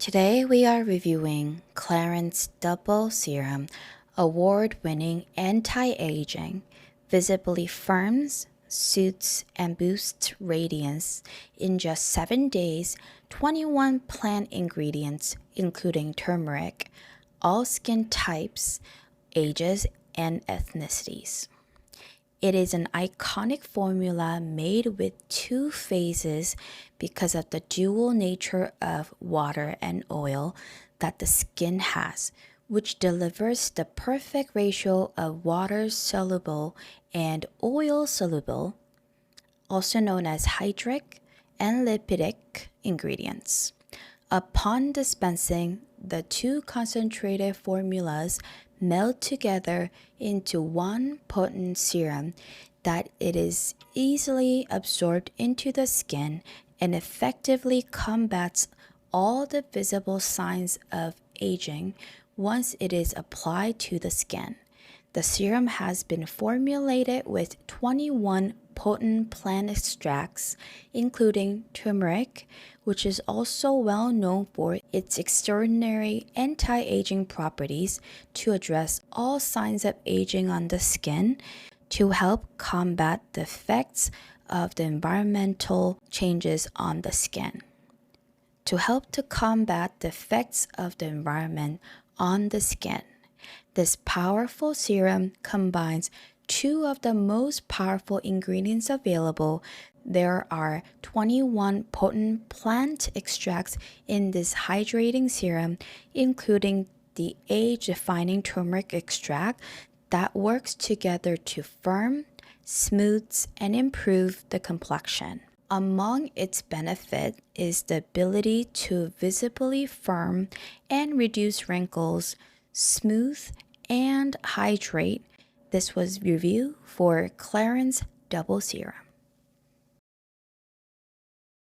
Today we are reviewing Clarins Double Serum, award-winning anti-aging, visibly firms, soothes, and boosts radiance in just 7 days, 21 plant ingredients including turmeric, all skin types, ages, and ethnicities. It is an iconic formula made with 2 phases because of the dual nature of water and oil that the skin has, which delivers the perfect ratio of water-soluble and oil-soluble, also known as hydric and lipidic ingredients. Upon dispensing, the 2 concentrated formulas meld together into one potent serum that it is easily absorbed into the skin and effectively combats all the visible signs of aging once it is applied to the skin. The serum has been formulated with 21 potent plant extracts, including turmeric, which is also well known for its extraordinary anti-aging properties to address all signs of aging on the skin, to help combat the effects of the environmental changes on the skin. To help to combat the effects of the environment on the skin, this powerful serum combines 2 of the most powerful ingredients available. There are 21 potent plant extracts in this hydrating serum, including the age-defying turmeric extract that works together to firm, smooths, and improve the complexion. Among its benefits is the ability to visibly firm and reduce wrinkles, smooth, and hydrate. This was review for Clarins Double Serum.